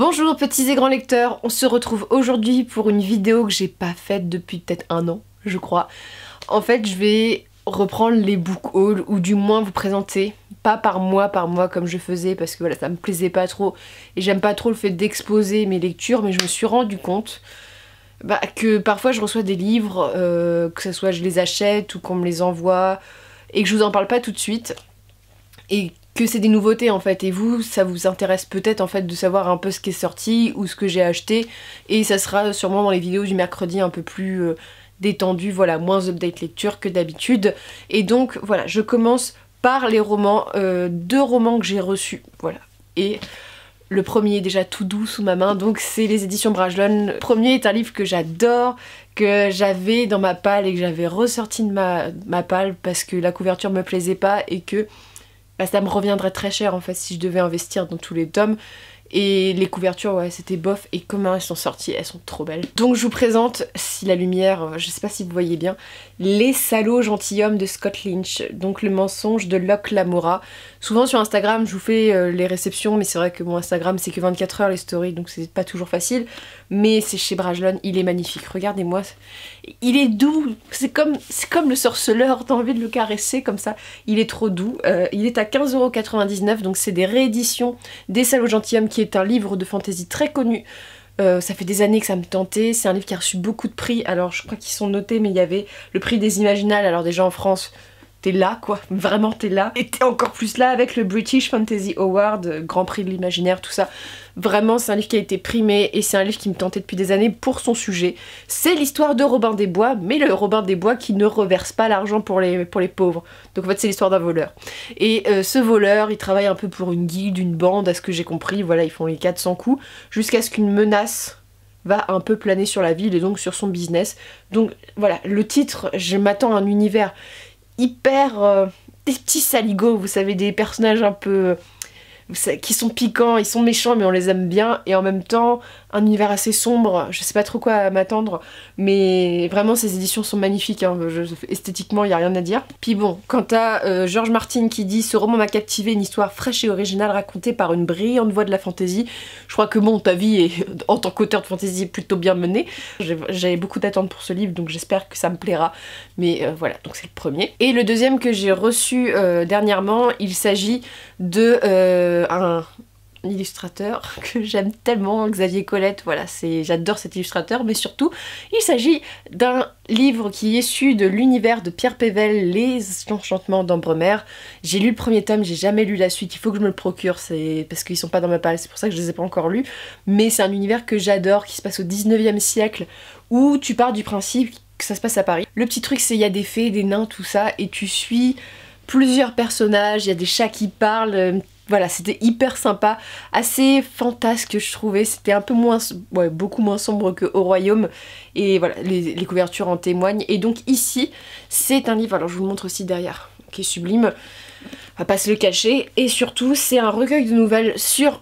Bonjour petits et grands lecteurs, on se retrouve aujourd'hui pour une vidéo que j'ai pas faite depuis peut-être un an, je crois. En fait, je vais reprendre les book hauls, ou du moins vous présenter, pas par mois comme je faisais, parce que voilà, ça me plaisait pas trop, et j'aime pas trop le fait d'exposer mes lectures, mais je me suis rendu compte que parfois je reçois des livres, que ce soit je les achète ou qu'on me les envoie, et que je vous en parle pas tout de suite, et que c'est des nouveautés en fait, et vous, ça vous intéresse peut-être en fait de savoir un peu ce qui est sorti ou ce que j'ai acheté, et ça sera sûrement dans les vidéos du mercredi un peu plus détendu, voilà, moins update lecture que d'habitude. Et donc voilà, je commence par les romans, deux romans que j'ai reçus, voilà. Et le premier est déjà tout doux sous ma main, donc c'est les éditions Brajlon. Le premier est un livre que j'adore, que j'avais dans ma palle et que j'avais ressorti de ma palle parce que la couverture me plaisait pas et que ça me reviendrait très cher en fait si je devais investir dans tous les tomes. Et les couvertures, ouais, c'était bof, et comment elles sont sorties, elles sont trop belles. Donc je vous présente, si la lumière, je sais pas si vous voyez bien, Les salauds gentilshommes de Scott Lynch, donc le mensonge de Locke Lamora. Souvent sur Instagram, je vous fais les réceptions, mais c'est vrai que mon Instagram c'est que 24 heures les stories, donc c'est pas toujours facile. Mais c'est chez Brajlon, il est magnifique, regardez-moi. Il est doux, c'est comme le sorceleur, t'as envie de le caresser comme ça. Il est trop doux, il est à 15,99 €, donc c'est des rééditions des salauds gentilshommes, qui est un livre de fantasy très connu. Ça fait des années que ça me tentait, c'est un livre qui a reçu beaucoup de prix, alors je crois qu'ils sont notés, mais il y avait le prix des Imaginales, alors déjà en France, t'es là quoi, vraiment t'es là, et t'es encore plus là avec le British Fantasy Award, Grand Prix de l'Imaginaire, tout ça. Vraiment c'est un livre qui a été primé, et c'est un livre qui me tentait depuis des années pour son sujet. C'est l'histoire de Robin des Bois, mais le Robin des Bois qui ne reverse pas l'argent pour les pauvres. Donc en fait c'est l'histoire d'un voleur. Et ce voleur, il travaille un peu pour une guilde, une bande, à ce que j'ai compris, voilà, ils font les 400 coups, jusqu'à ce qu'une menace va un peu planer sur la ville et donc sur son business. Donc voilà, le titre, je m'attends à un univers hyper des petits saligots, vous savez, des personnages un peu qui sont piquants, ils sont méchants mais on les aime bien, et en même temps un univers assez sombre, je sais pas trop quoi m'attendre, mais vraiment ces éditions sont magnifiques, hein. Esthétiquement il n'y a rien à dire. Puis bon, quant à George Martin qui dit « Ce roman m'a captivé, une histoire fraîche et originale racontée par une brillante voix de la fantaisie », je crois que bon, ta vie est, en tant qu'auteur de fantaisie, est plutôt bien menée. J'avais beaucoup d'attentes pour ce livre, donc j'espère que ça me plaira, mais voilà, donc c'est le premier. Et le deuxième que j'ai reçu dernièrement, il s'agit de un illustrateur que j'aime tellement, Xavier Colette, voilà, j'adore cet illustrateur, mais surtout il s'agit d'un livre qui est issu de l'univers de Pierre Pével, Les Enchantements d'Ambremer. J'ai lu le premier tome, j'ai jamais lu la suite, il faut que je me le procure, c'est parce qu'ils sont pas dans ma palle, c'est pour ça que je les ai pas encore lus, mais c'est un univers que j'adore, qui se passe au 19e siècle, où tu pars du principe que ça se passe à Paris. Le petit truc c'est il y a des fées, des nains, tout ça, et tu suis plusieurs personnages, il y a des chats qui parlent. Voilà, c'était hyper sympa, assez fantasque je trouvais, c'était un peu moins, ouais, beaucoup moins sombre que Au Royaume, et voilà, les couvertures en témoignent. Et donc ici, c'est un livre, alors je vous le montre aussi derrière, qui est sublime, on va pas se le cacher, et surtout c'est un recueil de nouvelles sur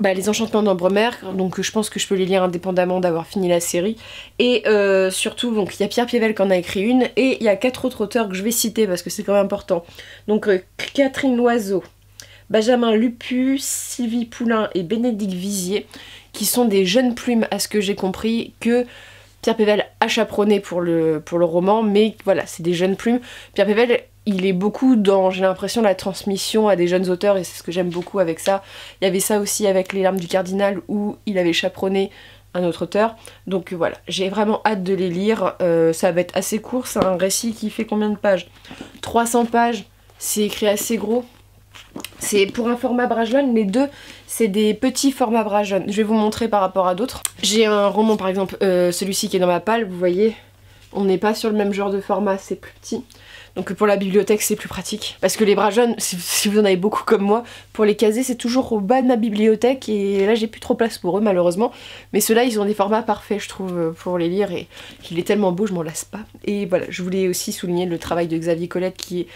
les Enchantements d'Ambremer, donc je pense que je peux les lire indépendamment d'avoir fini la série. Et surtout, donc il y a Pierre Pével qui en a écrit une, et il y a 4 autres auteurs que je vais citer parce que c'est quand même important. Donc Catherine Loiseau, Benjamin Lupu, Sylvie Poulain et Bénédicte Vizier, qui sont des jeunes plumes à ce que j'ai compris, que Pierre Pével a chaperonné pour le roman, mais voilà, c'est des jeunes plumes. Pierre Pével, il est beaucoup dans, j'ai l'impression, la transmission à des jeunes auteurs, et c'est ce que j'aime beaucoup avec ça. Il y avait ça aussi avec Les Larmes du Cardinal, où il avait chaperonné un autre auteur. Donc voilà, j'ai vraiment hâte de les lire. Ça va être assez court, c'est un récit qui fait combien de pages? 300 pages, c'est écrit assez gros. C'est pour un format Brajlon, les deux c'est des petits formats Brajlon. Je vais vous montrer par rapport à d'autres. J'ai un roman par exemple, celui-ci qui est dans ma palle, vous voyez, on n'est pas sur le même genre de format, c'est plus petit. Donc pour la bibliothèque c'est plus pratique. Parce que les Brajlon, si vous en avez beaucoup comme moi, pour les caser c'est toujours au bas de ma bibliothèque, et là j'ai plus trop place pour eux malheureusement. Mais ceux-là ils ont des formats parfaits je trouve pour les lire, et il est tellement beau, je m'en lasse pas. Et voilà, je voulais aussi souligner le travail de Xavier Colette qui est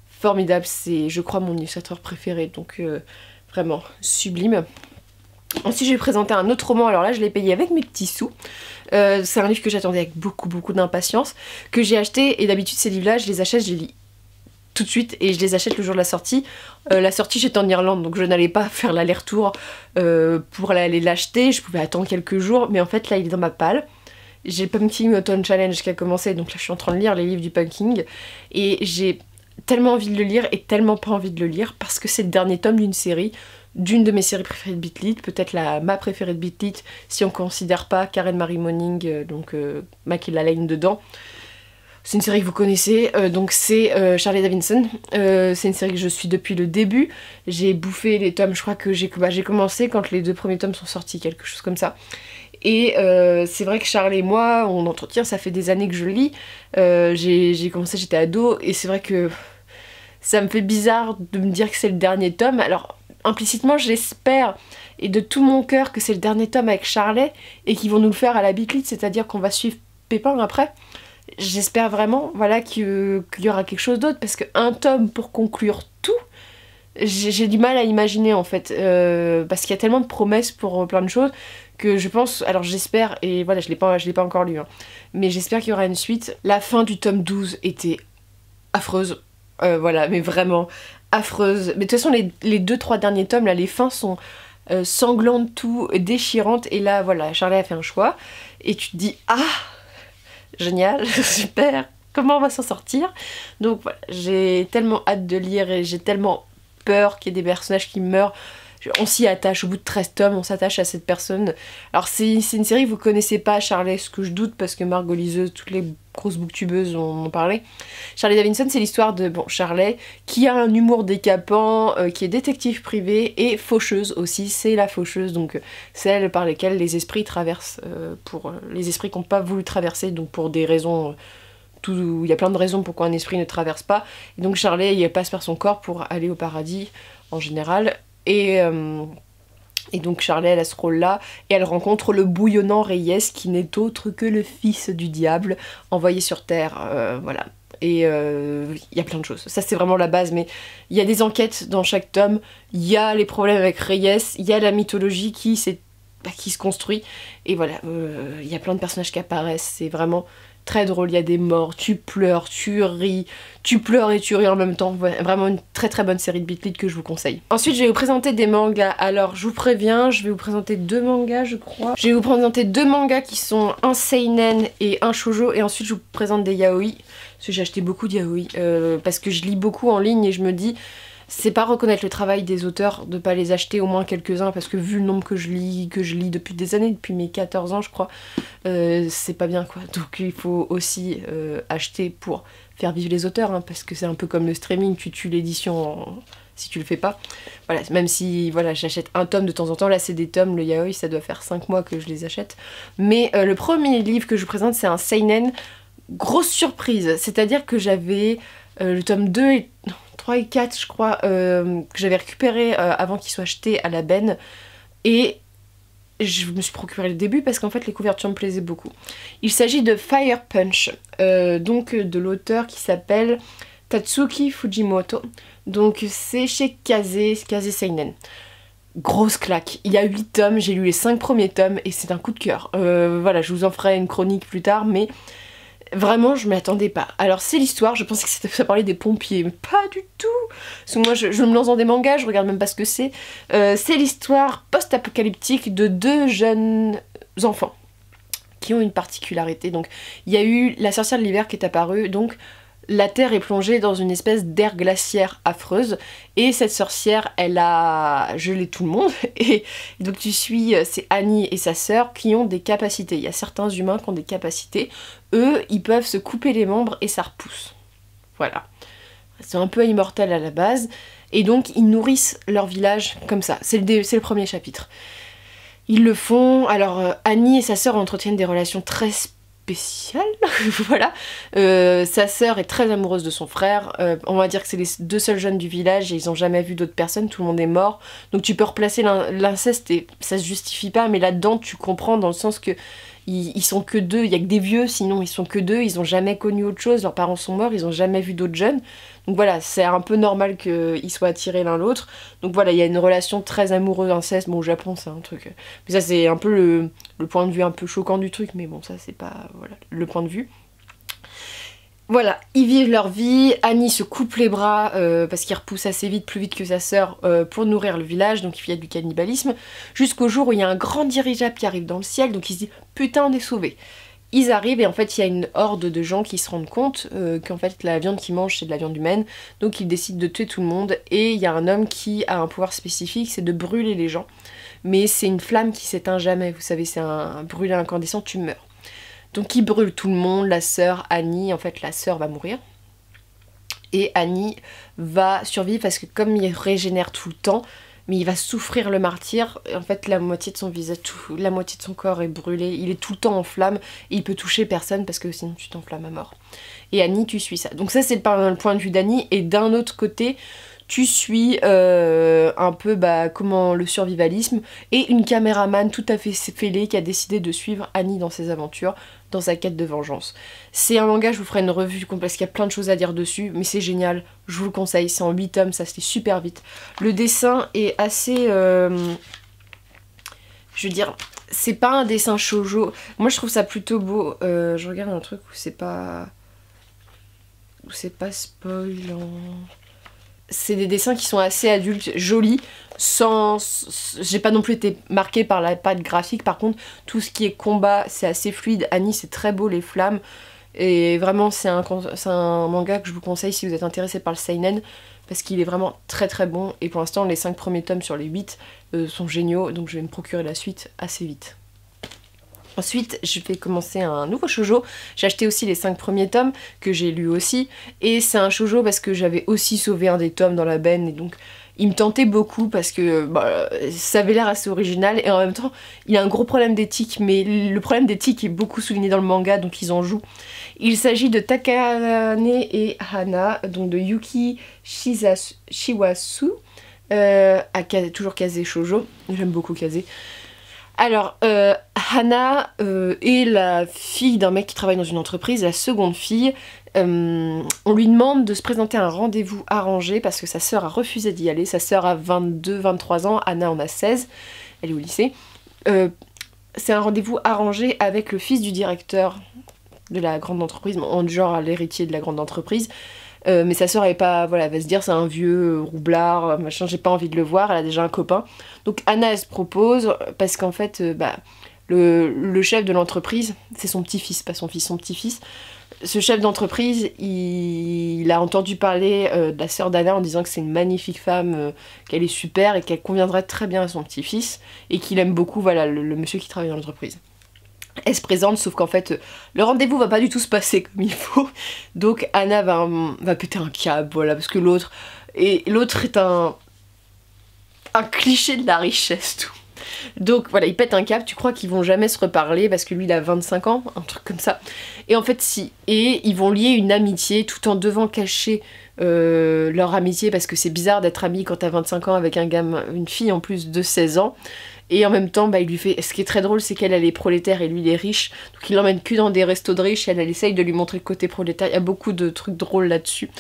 formidable, c'est je crois mon illustrateur préféré, donc vraiment sublime. Ensuite je vais présenter un autre roman, alors là je l'ai payé avec mes petits sous. C'est un livre que j'attendais avec beaucoup d'impatience, que j'ai acheté, et d'habitude ces livres là je les achète, je les lis tout de suite et je les achète le jour de la sortie. La sortie j'étais en Irlande donc je n'allais pas faire l'aller-retour pour aller l'acheter, je pouvais attendre quelques jours mais en fait là il est dans ma palle. J'ai le Pumpkin Autumn Challenge qui a commencé donc là je suis en train de lire les livres du Pumpkin et j'ai tellement envie de le lire et tellement pas envie de le lire parce que c'est le dernier tome d'une série, d'une de mes séries préférées de Beat Lit, peut-être ma préférée de Beat Lit si on considère pas Karen Marie Moning, donc Makila Lane dedans. C'est une série que vous connaissez, donc c'est Charlie Davidson. C'est une série que je suis depuis le début. J'ai bouffé les tomes, je crois que j'ai commencé quand les 2 premiers tomes sont sortis, quelque chose comme ça. Et c'est vrai que Charlie et moi, on entretient, ça fait des années que je lis. J'ai commencé, j'étais ado, et c'est vrai que ça me fait bizarre de me dire que c'est le dernier tome. Alors, implicitement, j'espère, et de tout mon cœur, que c'est le dernier tome avec Charlie, et qu'ils vont nous le faire à la Beat Lit, c'est-à-dire qu'on va suivre Pépin après. J'espère vraiment voilà, qu'il y aura quelque chose d'autre, parce qu'un tome pour conclure tout, j'ai du mal à imaginer en fait, parce qu'il y a tellement de promesses pour plein de choses, que je pense, alors j'espère, et voilà je l'ai pas encore lu, hein, mais j'espère qu'il y aura une suite. La fin du tome 12 était affreuse, voilà, mais vraiment affreuse. Mais de toute façon les 2-3 derniers tomes, là, les fins sont sanglantes, tout, déchirantes, et là voilà, Charlie a fait un choix, et tu te dis, ah génial, super, comment on va s'en sortir? Donc voilà, j'ai tellement hâte de lire et j'ai tellement peur qu'il y ait des personnages qui meurent. On s'y attache, au bout de 13 tomes, on s'attache à cette personne. Alors c'est une série que vous connaissez pas, Charlie, ce que je doute, parce que Margot Liseuse, toutes les grosses booktubeuses en ont parlé. Charlie Davidson, c'est l'histoire de Charlie, qui a un humour décapant, qui est détective privé et faucheuse aussi, c'est la faucheuse, donc celle par lesquelles les esprits traversent, pour les esprits qui n'ont pas voulu traverser, donc pour des raisons... il y a plein de raisons pourquoi un esprit ne traverse pas. Et donc Charlie, il passe par son corps pour aller au paradis, en général. Et donc Charlie, elle a ce rôle-là, et elle rencontre le bouillonnant Reyes, qui n'est autre que le fils du diable, envoyé sur Terre, voilà. Et il y a plein de choses, ça c'est vraiment la base, mais il y a des enquêtes dans chaque tome, il y a les problèmes avec Reyes, il y a la mythologie qui se construit, et voilà, il y a plein de personnages qui apparaissent, c'est vraiment... très drôle, il y a des morts, tu pleures, tu ris, tu pleures et tu ris en même temps. Vraiment une très très bonne série de Beat Lit que je vous conseille. Ensuite, je vais vous présenter des mangas. Alors, je vous préviens, je vais vous présenter 2 mangas, je crois. Je vais vous présenter 2 mangas qui sont un seinen et un shoujo. Et ensuite, je vous présente des yaoi. Parce que j'ai acheté beaucoup de yaoi. Parce que je lis beaucoup en ligne et je me dis... c'est pas reconnaître le travail des auteurs de pas les acheter au moins quelques-uns, parce que vu le nombre que je lis depuis des années, depuis mes 14 ans je crois, c'est pas bien quoi. Donc il faut aussi acheter pour faire vivre les auteurs, hein, parce que c'est un peu comme le streaming, tu tues l'édition si tu le fais pas. Voilà, même si voilà, j'achète un tome de temps en temps, là c'est des tomes, le yaoi ça doit faire 5 mois que je les achète. Mais le premier livre que je vous présente c'est un seinen, grosse surprise, c'est-à-dire que j'avais le tome 2 et... 3 et 4 je crois, que j'avais récupéré avant qu'ils soient achetés à la benne, et je me suis procuré le début parce qu'en fait les couvertures me plaisaient beaucoup. Il s'agit de Fire Punch, donc de l'auteur qui s'appelle Tatsuki Fujimoto, donc c'est chez Kaze Seinen. Grosse claque, il y a 8 tomes, j'ai lu les 5 premiers tomes et c'est un coup de cœur. Voilà, je vous en ferai une chronique plus tard, mais vraiment, je m'y attendais pas. Alors c'est l'histoire, je pensais que ça parlait des pompiers, mais pas du tout. Parce que moi, je me lance dans des mangas, je regarde même pas ce que c'est. C'est l'histoire post-apocalyptique de 2 jeunes enfants qui ont une particularité. Donc, il y a eu la sorcière de l'hiver qui est apparue, donc la Terre est plongée dans une espèce d'ère glaciaire affreuse, et cette sorcière, elle a gelé tout le monde, et donc tu suis, c'est Annie et sa sœur qui ont des capacités. Il y a certains humains qui ont des capacités, eux, ils peuvent se couper les membres et ça repousse. Voilà. C'est un peu immortel à la base, et donc ils nourrissent leur village comme ça. C'est le premier chapitre. Ils le font, alors Annie et sa sœur entretiennent des relations très spéciales, voilà. Sa sœur est très amoureuse de son frère, on va dire que c'est les 2 seuls jeunes du village et ils ont jamais vu d'autres personnes, tout le monde est mort, donc tu peux replacer l'inceste et ça se justifie pas, mais là-dedans tu comprends dans le sens que ils sont que 2, il y a que des vieux, sinon ils sont que 2, ils ont jamais connu autre chose, leurs parents sont morts, ils ont jamais vu d'autres jeunes, donc voilà, c'est un peu normal qu'ils soient attirés l'un l'autre, donc voilà, il y a une relation très amoureuse, inceste, bon au Japon c'est un truc, mais ça c'est un peu le point de vue un peu choquant du truc, mais bon ça c'est pas, voilà, le point de vue. Voilà, ils vivent leur vie, Annie se coupe les bras parce qu'il repousse assez vite, plus vite que sa sœur, pour nourrir le village, donc il y a du cannibalisme, jusqu'au jour où il y a un grand dirigeable qui arrive dans le ciel, donc il se dit putain on est sauvés. Ils arrivent et en fait il y a une horde de gens qui se rendent compte qu'en fait la viande qu'ils mangent c'est de la viande humaine, donc ils décident de tuer tout le monde et il y a un homme qui a un pouvoir spécifique, c'est de brûler les gens. Mais c'est une flamme qui s'éteint jamais, vous savez, c'est un brûler incandescent, tu meurs. Donc il brûle tout le monde, la sœur, Annie, en fait la sœur va mourir. Et Annie va survivre parce que comme il régénère tout le temps, mais il va souffrir le martyre. En fait, la moitié de son visage, la moitié de son corps est brûlée. Il est tout le temps en flamme et il peut toucher personne parce que sinon tu t'enflammes à mort. Et Annie, tu suis ça. Donc ça, c'est le point de vue d'Annie. Et d'un autre côté, tu suis un peu comment le survivalisme et une caméraman tout à fait fêlée qui a décidé de suivre Annie dans ses aventures, dans sa quête de vengeance. C'est un manga, je vous ferai une revue complète parce qu'il y a plein de choses à dire dessus, mais c'est génial, je vous le conseille, c'est en 8 tomes, ça se lit super vite. Le dessin est assez... je veux dire, c'est pas un dessin shoujo, moi je trouve ça plutôt beau, je regarde un truc où c'est pas spoilant... C'est des dessins qui sont assez adultes, jolis, j'ai pas non plus été marquée par la patte graphique, par contre tout ce qui est combat c'est assez fluide, Annie c'est très beau, les flammes, et vraiment c'est un manga que je vous conseille si vous êtes intéressé par le seinen, parce qu'il est vraiment très très bon, et pour l'instant les 5 premiers tomes sur les 8 sont géniaux, donc je vais me procurer la suite assez vite. Ensuite, je vais commencer un nouveau shoujo. J'ai acheté aussi les 5 premiers tomes, que j'ai lus aussi. Et c'est un shoujo parce que j'avais aussi sauvé un des tomes dans la benne. Et donc, il me tentait beaucoup parce que ça avait l'air assez original. Et en même temps, il y a un gros problème d'éthique. Mais le problème d'éthique est beaucoup souligné dans le manga, donc ils en jouent. Il s'agit de Takane et Hana, donc de Yuki Shiwasu. Toujours Kaze Shoujo. J'aime beaucoup Kaze. Alors, Hana est la fille d'un mec qui travaille dans une entreprise, la seconde fille. On lui demande de se présenter à un rendez-vous arrangé parce que sa sœur a refusé d'y aller. Sa sœur a 22-23 ans, Hana en a 16, elle est au lycée. C'est un rendez-vous arrangé avec le fils du directeur de la grande entreprise, en genre l'héritier de la grande entreprise. Mais sa sœur elle va se dire c'est un vieux roublard, machin, j'ai pas envie de le voir, elle a déjà un copain. Donc Anna elle se propose parce qu'en fait le chef de l'entreprise, c'est son petit-fils, pas son fils, son petit-fils. Ce chef d'entreprise, il a entendu parler de la sœur d'Anna en disant que c'est une magnifique femme, qu'elle est super et qu'elle conviendrait très bien à son petit-fils et qu'il aime beaucoup le monsieur qui travaille dans l'entreprise. Elle se présente, sauf qu'en fait, le rendez-vous va pas du tout se passer comme il faut. Donc Anna va péter un câble, voilà, parce que l'autre est un cliché de la richesse, tout. Donc voilà, il pète un câble, tu crois qu'ils vont jamais se reparler parce que lui il a 25 ans, un truc comme ça. Et en fait si, et ils vont lier une amitié tout en devant cacher leur amitié parce que c'est bizarre d'être ami quand t'as 25 ans avec une fille en plus de 16 ans. Et en même temps, il lui fait... Ce qui est très drôle, c'est qu'elle est prolétaire et lui il est riche. Donc il l'emmène que dans des restos de riches et elle essaye de lui montrer le côté prolétaire. Il y a beaucoup de trucs drôles là-dessus.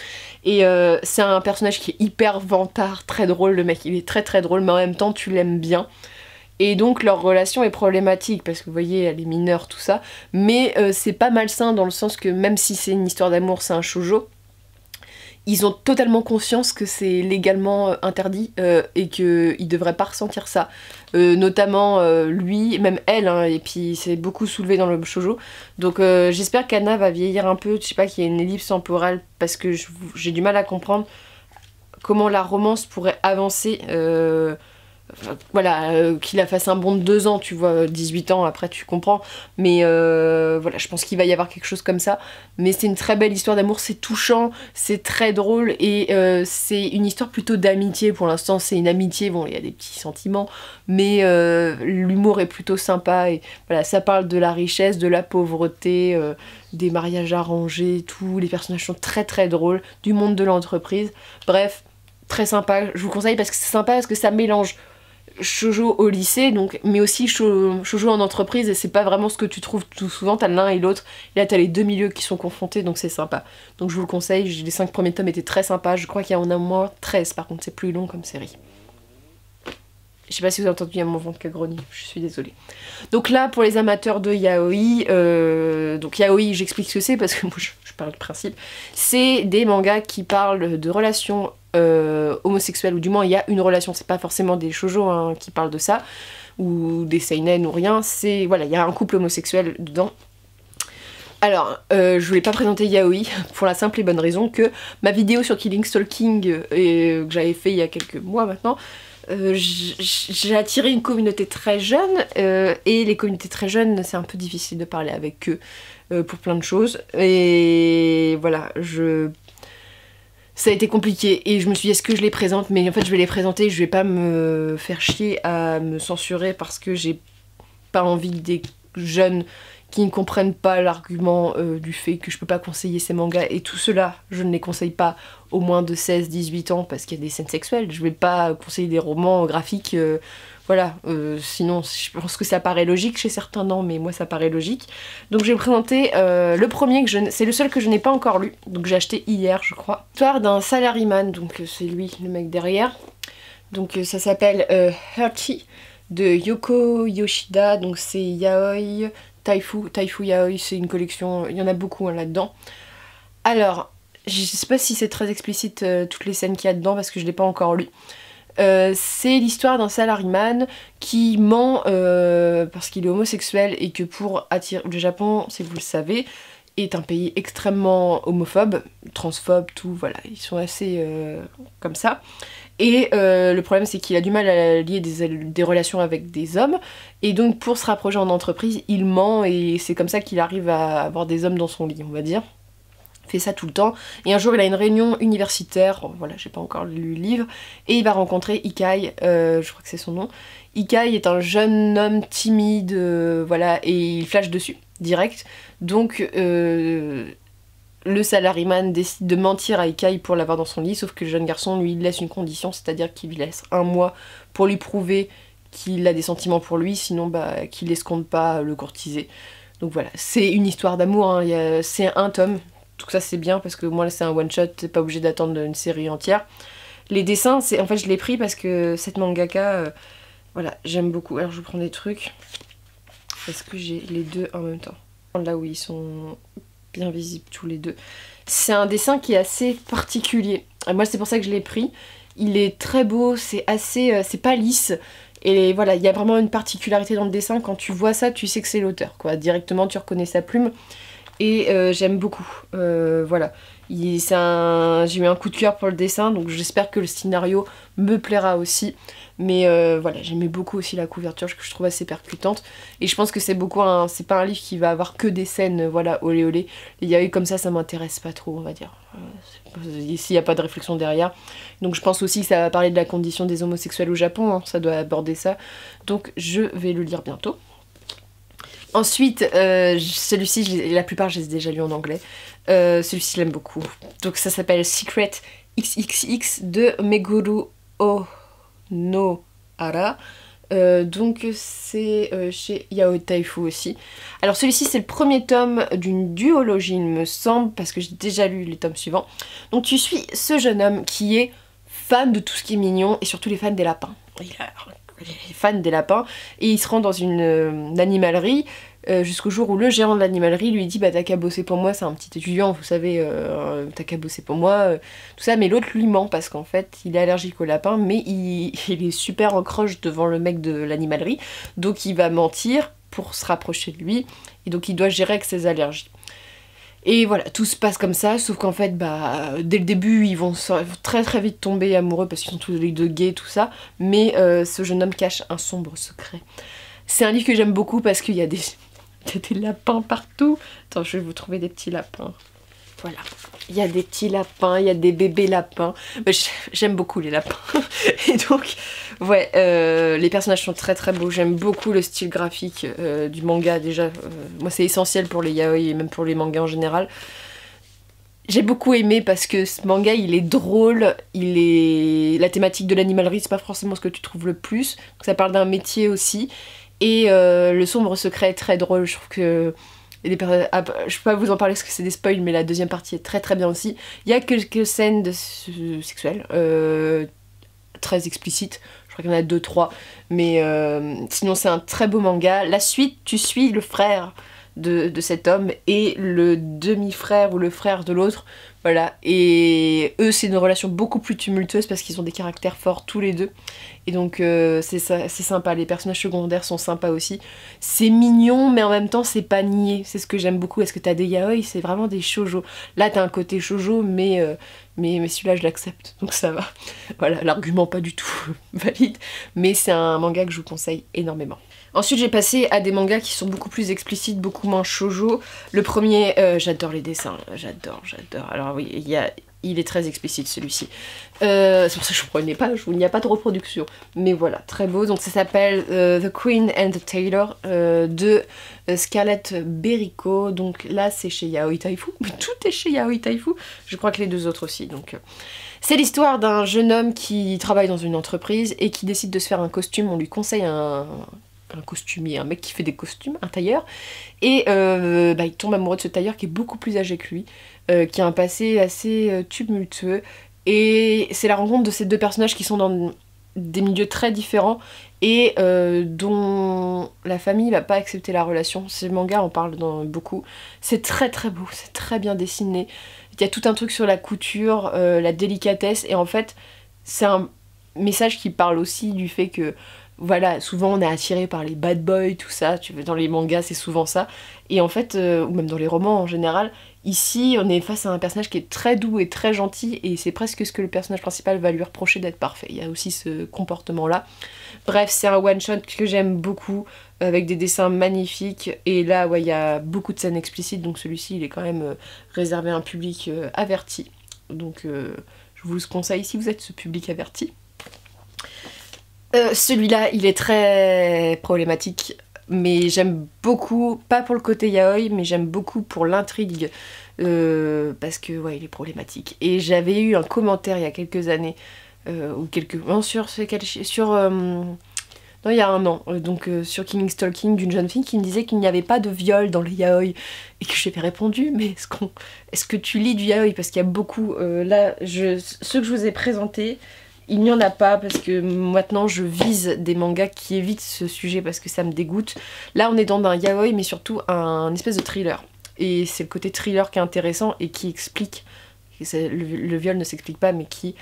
Et c'est un personnage qui est hyper vantard, très drôle. Le mec, il est très très drôle, mais en même temps, tu l'aimes bien. Et donc leur relation est problématique parce que vous voyez, elle est mineure, tout ça. Mais c'est pas malsain dans le sens que même si c'est une histoire d'amour, c'est un shoujo. Ils ont totalement conscience que c'est légalement interdit et qu'ils devraient pas ressentir ça. Notamment lui, même elle, hein, et puis c'est beaucoup soulevé dans le shoujo. Donc j'espère qu'Anna va vieillir un peu, je sais pas, qu'il y ait une ellipse temporelle parce que j'ai du mal à comprendre comment la romance pourrait avancer. Qu'il la fasse un bond de 2 ans, tu vois, 18 ans, après tu comprends, mais voilà, je pense qu'il va y avoir quelque chose comme ça, mais c'est une très belle histoire d'amour, c'est touchant, c'est très drôle, et c'est une histoire plutôt d'amitié, pour l'instant c'est une amitié, bon, il y a des petits sentiments, mais l'humour est plutôt sympa, et voilà, ça parle de la richesse, de la pauvreté, des mariages arrangés, tout, les personnages sont très très drôles, du monde de l'entreprise, bref, très sympa, je vous conseille parce que c'est sympa, parce que ça mélange shoujo au lycée, donc, mais aussi shoujo en entreprise, et c'est pas vraiment ce que tu trouves tout souvent, t'as l'un et l'autre, et là t'as les deux milieux qui sont confrontés, donc c'est sympa. Donc je vous le conseille, les 5 premiers tomes étaient très sympas, je crois qu'il y en a au moins 13, par contre c'est plus long comme série. Je sais pas si vous avez entendu, il y a mon ventre qui a grogné, je suis désolée. Donc là, pour les amateurs de yaoi, donc yaoi, j'explique ce que c'est parce que moi je parle de principe. C'est des mangas qui parlent de relations homosexuelles, ou du moins il y a une relation, c'est pas forcément des shoujo hein, qui parlent de ça, ou des seinen ou rien, c'est, voilà, il y a un couple homosexuel dedans. Alors, je voulais pas présenter yaoi pour la simple et bonne raison que ma vidéo sur Killing Stalking, que j'avais fait il y a quelques mois maintenant, j'ai attiré une communauté très jeune, et les communautés très jeunes, c'est un peu difficile de parler avec eux pour plein de choses. Et voilà, ça a été compliqué et je me suis dit est-ce que je les présente, mais en fait je vais les présenter, je vais pas me faire chier à me censurer parce que j'ai pas envie que des jeunes qui ne comprennent pas l'argument du fait que je peux pas conseiller ces mangas, et tout cela, je ne les conseille pas aux moins de 16-18 ans parce qu'il y a des scènes sexuelles. Je vais pas conseiller des romans graphiques, voilà, sinon je pense que ça paraît logique, chez certains non, mais moi ça paraît logique. Donc je vais présenter le premier, c'est le seul que je n'ai pas encore lu, donc j'ai acheté hier je crois. Histoire d'un salaryman, donc c'est lui le mec derrière. Donc ça s'appelle Hurty de Yoko Yoshida, donc c'est yaoi, Taifu Yaoi, c'est une collection, il y en a beaucoup hein, là-dedans. Alors, je sais pas si c'est très explicite toutes les scènes qu'il y a dedans parce que je l'ai pas encore lu. C'est l'histoire d'un salaryman qui ment parce qu'il est homosexuel et que pour attirer... Le Japon, si vous le savez, est un pays extrêmement homophobe, transphobe, tout, voilà, ils sont assez comme ça. Et le problème c'est qu'il a du mal à lier des relations avec des hommes, et donc pour se rapprocher en entreprise, il ment, et c'est comme ça qu'il arrive à avoir des hommes dans son lit, on va dire. Il fait ça tout le temps, et un jour il a une réunion universitaire, voilà, j'ai pas encore lu le livre, et il va rencontrer Ikai, je crois que c'est son nom. Ikai est un jeune homme timide, voilà, et il flash dessus, direct. Donc le salaryman décide de mentir à Ikai pour l'avoir dans son lit, sauf que le jeune garçon lui laisse une condition, c'est-à-dire qu'il lui laisse 1 mois pour lui prouver qu'il a des sentiments pour lui, sinon bah, qu'il escompte pas le courtiser. Donc voilà, c'est une histoire d'amour, hein. C'est un tome, donc ça c'est bien parce que moi c'est un one shot, t'es pas obligé d'attendre une série entière. Les dessins, en fait je l'ai pris parce que cette mangaka, voilà, j'aime beaucoup. Alors je prends des trucs, parce que j'ai les deux en même temps. Là où ils sont bien visibles tous les deux. C'est un dessin qui est assez particulier. Et moi c'est pour ça que je l'ai pris. Il est très beau, c'est assez... c'est pas lisse. Et voilà, il y a vraiment une particularité dans le dessin. Quand tu vois ça, tu sais que c'est l'auteur, quoi. Directement, tu reconnais sa plume. Et j'aime beaucoup. Voilà. J'ai eu un coup de cœur pour le dessin, donc j'espère que le scénario me plaira aussi. Mais voilà, j'aimais beaucoup aussi la couverture que je trouve assez percutante. Et je pense que c'est c'est pas un livre qui va avoir que des scènes, voilà, olé olé. Il y a eu comme ça m'intéresse pas trop, on va dire. Ici, il n'y a pas de réflexion derrière. Donc je pense aussi que ça va parler de la condition des homosexuels au Japon, hein, ça doit aborder ça. Donc je vais le lire bientôt. Ensuite, celui-ci, la plupart je les ai déjà lus en anglais. Celui-ci, je l'aime beaucoup. Donc ça s'appelle Secret XXX de Meguru Onohara. Donc c'est chez Yaoi Taifu aussi. Alors celui-ci c'est le premier tome d'une duologie il me semble, parce que j'ai déjà lu les tomes suivants. Donc tu suis ce jeune homme qui est fan de tout ce qui est mignon, et surtout les fans des lapins. Il est fan des lapins, et il se rend dans une animalerie jusqu'au jour où le gérant de l'animalerie lui dit bah t'as qu'à bosser pour moi, c'est un petit étudiant, vous savez, t'as qu'à bosser pour moi, tout ça. Mais l'autre lui ment parce qu'en fait il est allergique aux lapins, mais il est super en croche devant le mec de l'animalerie, donc il va mentir pour se rapprocher de lui, et donc il doit gérer avec ses allergies. Et voilà, tout se passe comme ça, sauf qu'en fait, bah, dès le début, ils vont très très vite tomber amoureux parce qu'ils sont tous les deux gays, tout ça, mais ce jeune homme cache un sombre secret. C'est un livre que j'aime beaucoup parce qu'il y a des lapins partout. Attends, je vais vous trouver des petits lapins. Voilà, il y a des petits lapins, il y a des bébés lapins. J'aime beaucoup les lapins. Et donc, ouais, les personnages sont très très beaux. J'aime beaucoup le style graphique du manga déjà. Moi, c'est essentiel pour les yaoi et même pour les mangas en général. J'ai beaucoup aimé parce que ce manga, il est drôle. La thématique de l'animalerie, c'est pas forcément ce que tu trouves le plus. Donc, ça parle d'un métier aussi. Et le sombre secret est très drôle. Je trouve que... je peux pas vous en parler parce que c'est des spoils, mais la deuxième partie est très très bien aussi. Il y a quelques scènes sexuelles très explicites. Je crois qu'il y en a 2-3, mais sinon c'est un très beau manga. La suite, tu suis le frère de cet homme et le demi-frère ou le frère de l'autre, voilà, et eux c'est une relation beaucoup plus tumultueuse parce qu'ils ont des caractères forts tous les deux, et donc c'est sympa, les personnages secondaires sont sympas aussi, c'est mignon mais en même temps c'est pas niais, c'est ce que j'aime beaucoup, parce que t'as des yaoi, c'est vraiment des shoujo, là t'as un côté shoujo mais celui-là je l'accepte, donc ça va, voilà, l'argument pas du tout valide, mais c'est un manga que je vous conseille énormément. Ensuite j'ai passé à des mangas qui sont beaucoup plus explicites, beaucoup moins shoujo. Le premier, j'adore les dessins, j'adore. Alors oui, il est très explicite celui-ci. C'est pour ça que je ne prenais pas, il n'y a pas de reproduction. Mais voilà, très beau. Donc ça s'appelle The Queen and the Tailor de Scarlett Berico. Donc là c'est chez Yaoi Taifu, tout est chez Yaoi Taifu. Je crois que les deux autres aussi. Donc c'est l'histoire d'un jeune homme qui travaille dans une entreprise et qui décide de se faire un costume. On lui conseille un costumier, un mec qui fait des costumes, un tailleur, et il tombe amoureux de ce tailleur qui est beaucoup plus âgé que lui, qui a un passé assez tumultueux, et c'est la rencontre de ces deux personnages qui sont dans des milieux très différents et dont la famille va pas accepter la relation. Ces mangas en parlent beaucoup, c'est très beau, c'est très bien dessiné, il y a tout un truc sur la couture, la délicatesse, et en fait c'est un message qui parle aussi du fait que voilà, souvent on est attiré par les bad boys, tout ça, tu vois, dans les mangas c'est souvent ça, et en fait, ou même dans les romans en général, ici on est face à un personnage qui est très doux et très gentil, et c'est presque ce que le personnage principal va lui reprocher d'être parfait, il y a aussi ce comportement là. Bref, c'est un one shot que j'aime beaucoup, avec des dessins magnifiques, et là ouais, il y a beaucoup de scènes explicites, donc celui-ci il est quand même réservé à un public averti, donc je vous le conseille si vous êtes ce public averti. Celui-là, il est très problématique, mais j'aime beaucoup, pas pour le côté yaoi, mais j'aime beaucoup pour l'intrigue, parce que ouais, il est problématique. Et j'avais eu un commentaire il y a quelques années, ou quelques... Non, non, il y a un an, sur Killing Stalking, d'une jeune fille qui me disait qu'il n'y avait pas de viol dans les yaoi, et que j'avais répondu, mais est-ce que tu lis du yaoi? Parce qu'il y a beaucoup, ceux que je vous ai présentés, il n'y en a pas, parce que maintenant je vise des mangas qui évitent ce sujet parce que ça me dégoûte. Là on est dans un yaoi, mais surtout un espèce de thriller. Et c'est le côté thriller qui est intéressant et qui explique, le viol ne s'explique pas, mais qui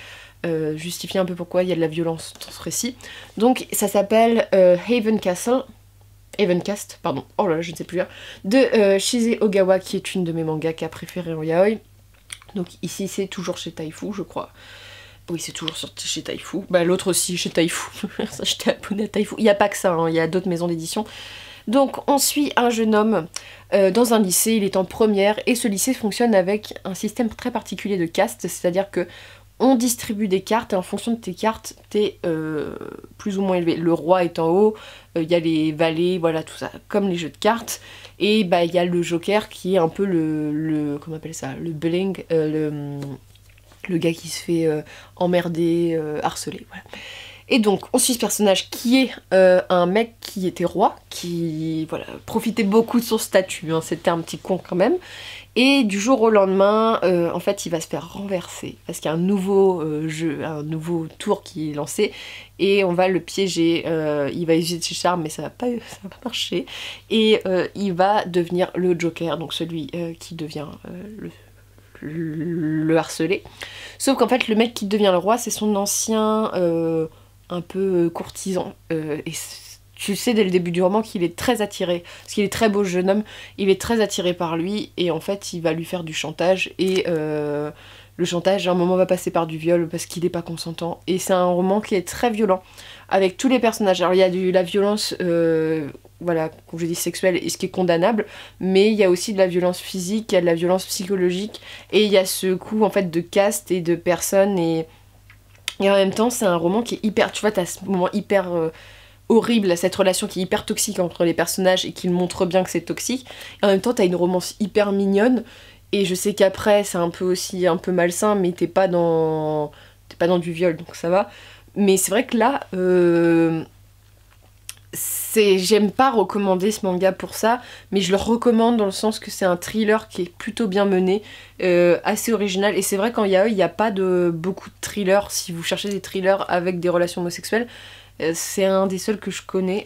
justifie un peu pourquoi il y a de la violence dans ce récit. Donc ça s'appelle Havencast, pardon, oh là là je ne sais plus, de Shize Ogawa, qui est une de mes mangakas préférées en yaoi. Donc ici c'est toujours chez Taifu je crois. Oui, c'est toujours chez Taifu. Bah l'autre aussi chez Taifu. J'étais abonnée à Taifu. Il n'y a pas que ça, hein. Il y a d'autres maisons d'édition. Donc on suit un jeune homme dans un lycée, il est en première, et ce lycée fonctionne avec un système très particulier de caste, c'est-à-dire que on distribue des cartes, et en fonction de tes cartes, t'es plus ou moins élevé. Le roi est en haut, il y a les valets, voilà tout ça, comme les jeux de cartes. Et bah il y a le joker qui est un peu comment on appelle ça, le bullying, le gars qui se fait emmerder, harceler, voilà. Et donc on suit ce personnage qui est un mec qui était roi, qui voilà, profitait beaucoup de son statut, hein, c'était un petit con quand même, et du jour au lendemain, en fait il va se faire renverser, parce qu'il y a un nouveau un nouveau tour qui est lancé, et on va le piéger, il va user de ses charmes, mais ça va pas marcher, et il va devenir le Joker, donc celui qui devient le harceler. Sauf qu'en fait le mec qui devient le roi, c'est son ancien un peu courtisan, et tu sais dès le début du roman qu'il est très attiré, parce qu'il est très beau jeune homme, il est très attiré par lui, et en fait il va lui faire du chantage, et le chantage à un moment va passer par du viol parce qu'il n'est pas consentant, et c'est un roman qui est très violent avec tous les personnages. Alors il y a la violence voilà, comme je dis, sexuelle, et ce qui est condamnable, mais il y a aussi de la violence physique, il y a de la violence psychologique, et il y a ce coup en fait de caste et de personnes, et en même temps c'est un roman qui est hyper, tu vois, t'as ce moment hyper horrible, cette relation qui est hyper toxique entre les personnages et qui montre bien que c'est toxique, et en même temps t'as une romance hyper mignonne, et je sais qu'après c'est un peu aussi un peu malsain, mais t'es pas dans du viol, donc ça va. Mais c'est vrai que là j'aime pas recommander ce manga pour ça, mais je le recommande dans le sens que c'est un thriller qui est plutôt bien mené, assez original, et c'est vrai qu'en yaoi il n'y a pas beaucoup de thrillers. Si vous cherchez des thrillers avec des relations homosexuelles, C'est un des seuls que je connais,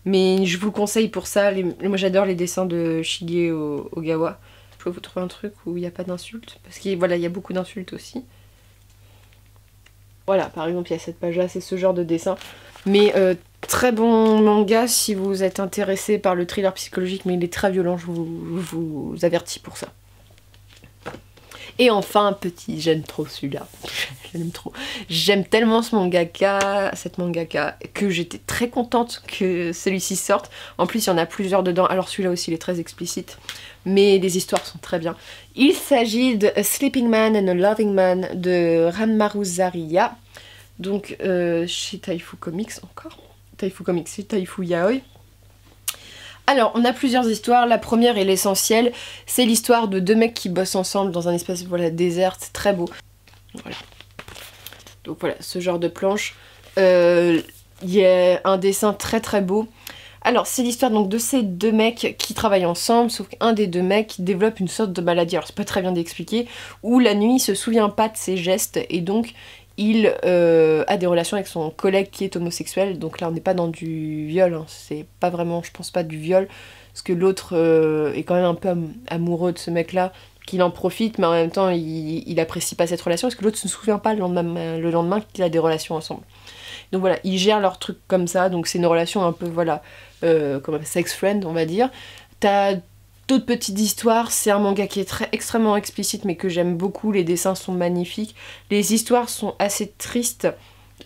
mais je vous le conseille pour ça. Moi j'adore les dessins de Shige Ogawa. Je peux vous trouver un truc où il n'y a pas d'insultes, parce qu'il voilà, y a beaucoup d'insultes aussi. Voilà, par exemple, il y a cette page-là, c'est ce genre de dessin. Mais très bon manga si vous êtes intéressé par le thriller psychologique, mais il est très violent, je vous avertis pour ça. Et enfin, petit, j'aime trop celui-là. J'aime trop. J'aime tellement ce mangaka, cette mangaka, que j'étais très contente que celui-ci sorte. En plus, il y en a plusieurs dedans. Alors celui-là aussi, il est très explicite. Mais les histoires sont très bien. Il s'agit de A Sleeping Man and a Loving Man de Ranmaru Zariya. Donc chez Taifu Comics encore. Taifu Comics, c'est Taifu Yaoi. Alors, on a plusieurs histoires. La première et l'essentielle, c'est l'histoire de deux mecs qui bossent ensemble dans un espace voilà, désert. C'est très beau. Voilà. Donc voilà, ce genre de planche. Il y a un dessin très très beau. Alors, c'est l'histoire donc de ces deux mecs qui travaillent ensemble, sauf qu'un des deux mecs développe une sorte de maladie, alors c'est pas très bien d'expliquer, où la nuit il se souvient pas de ses gestes et donc il a des relations avec son collègue qui est homosexuel. Donc là on n'est pas dans du viol, hein. C'est pas vraiment, je pense pas du viol, parce que l'autre est quand même un peu amoureux de ce mec là, qu'il en profite, mais en même temps il apprécie pas cette relation, parce que l'autre se souvient pas le lendemain qu'il a des relations ensemble. Donc voilà, ils gèrent leur truc comme ça, donc c'est une relation un peu, voilà, comme un sex friend, on va dire. T'as d'autres petites histoires, c'est un manga qui est extrêmement explicite, mais que j'aime beaucoup, les dessins sont magnifiques. Les histoires sont assez tristes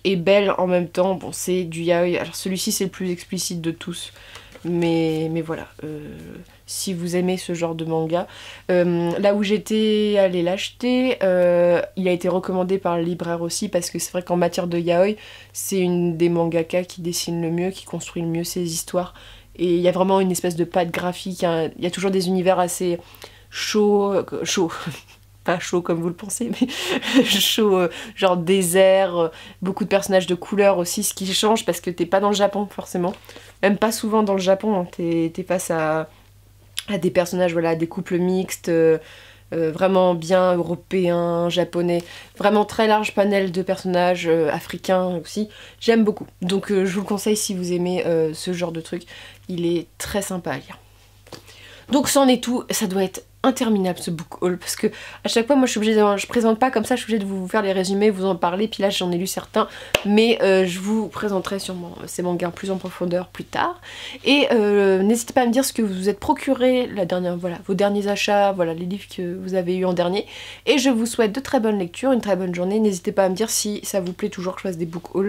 et belles en même temps. Bon, c'est du yaoi, alors celui-ci c'est le plus explicite de tous. Mais voilà, si vous aimez ce genre de manga. Là où j'étais allée l'acheter, il a été recommandé par le libraire aussi, parce que c'est vrai qu'en matière de yaoi, c'est une des mangaka qui dessine le mieux, qui construit le mieux ses histoires. Et il y a vraiment une espèce de patte graphique, il y a toujours des univers assez chauds, pas chaud comme vous le pensez, mais chaud, genre désert, beaucoup de personnages de couleur aussi, ce qui change parce que t'es pas dans le Japon forcément, même pas souvent dans le Japon, hein. T'es face à des personnages, voilà, des couples mixtes, vraiment bien européens, japonais, vraiment très large panel de personnages africains aussi, j'aime beaucoup. Donc je vous le conseille si vous aimez ce genre de truc, il est très sympa à lire. Donc c'en est tout, ça doit être interminable ce book haul, parce que à chaque fois moi je suis obligée je présente pas comme ça, je suis obligée de vous faire les résumés, vous en parler, puis là j'en ai lu certains, mais je vous présenterai sûrement ces mangas plus en profondeur plus tard. Et n'hésitez pas à me dire ce que vous vous êtes procuré la dernière, voilà, vos derniers achats, voilà, les livres que vous avez eu en dernier, et je vous souhaite de très bonnes lectures, une très bonne journée. N'hésitez pas à me dire si ça vous plaît toujours que je fasse des book hauls.